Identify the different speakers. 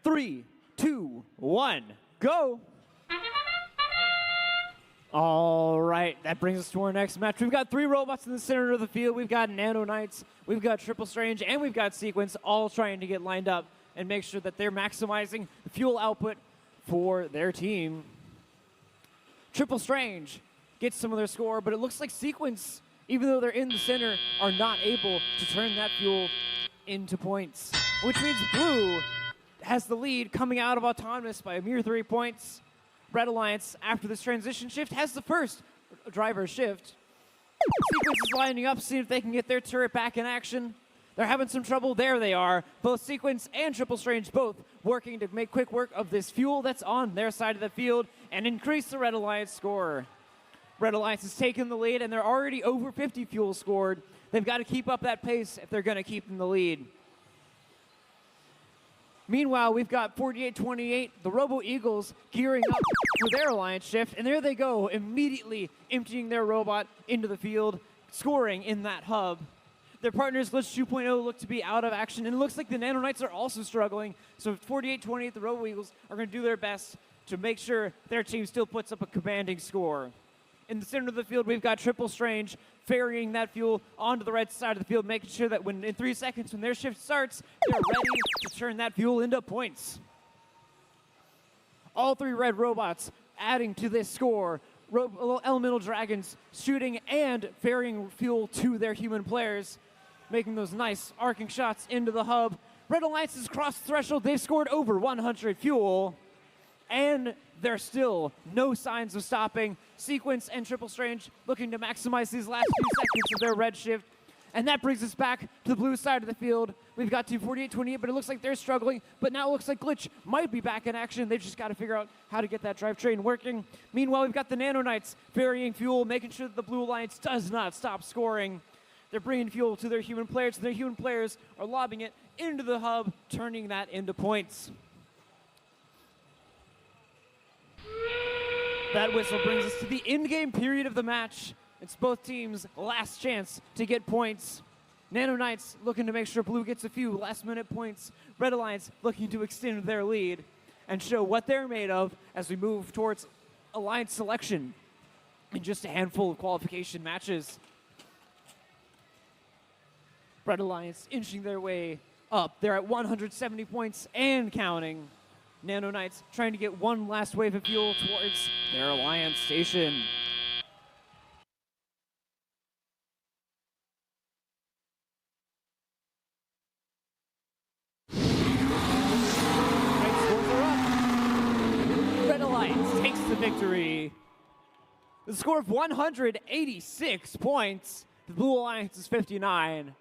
Speaker 1: 3, 2, 1, go. All right, that brings us to our next match. We've got 3 robots in the center of the field. We've got Nano Knights, we've got Triple Strange, and we've got Sequence, all trying to get lined up and make sure that they're maximizing the fuel output for their team. Triple Strange gets some of their score, but it looks like Sequence, even though they're in the center, are not able to turn that fuel into points, which means Blue has the lead coming out of Autonomous by a mere 3 points. Red Alliance, after this transition shift, has the first driver shift. Sequence is lining up, seeing if they can get their turret back in action. They're having some trouble. There they are. Both Sequence and Triple Strange both working to make quick work of this fuel that's on their side of the field and increase the Red Alliance score. Red Alliance has taken the lead, and they're already over 50 fuel scored. They've got to keep up that pace if they're going to keep in the lead. Meanwhile, we've got 48-28, the Robo Eagles gearing up for their alliance shift, and there they go, immediately emptying their robot into the field, scoring in that hub. Their partners, Glitch 2.0, look to be out of action, and it looks like the Nano Knights are also struggling. So 48-28, the Robo Eagles are going to do their best to make sure their team still puts up a commanding score. In the center of the field, we've got Triple Strange ferrying that fuel onto the right side of the field, making sure that in 3 seconds, when their shift starts, they're ready to turn that fuel into points. All 3 red robots adding to this score. Elemental Dragons shooting and ferrying fuel to their human players, making those nice arcing shots into the hub. Red Alliance has crossed the threshold. They've scored over 100 fuel, and there's still no signs of stopping. Sequence and Triple Strange looking to maximize these last few seconds of their red shift. And that brings us back to the blue side of the field. We've got 48-28, but it looks like they're struggling. But now it looks like Glitch might be back in action. They've just got to figure out how to get that drivetrain working. Meanwhile, we've got the Nano Knights ferrying fuel, making sure that the Blue Alliance does not stop scoring. They're bringing fuel to their human players, and their human players are lobbing it into the hub, turning that into points. That whistle brings us to the in-game period of the match. It's both teams' last chance to get points. Nano Knights looking to make sure Blue gets a few last-minute points. Red Alliance looking to extend their lead and show what they're made of as we move towards Alliance selection in just a handful of qualification matches. Red Alliance inching their way up. They're at 170 points and counting. Nano Knights trying to get one last wave of fuel towards their Alliance station. Red Alliance takes the victory. The score of 186 points. The Blue Alliance is 59.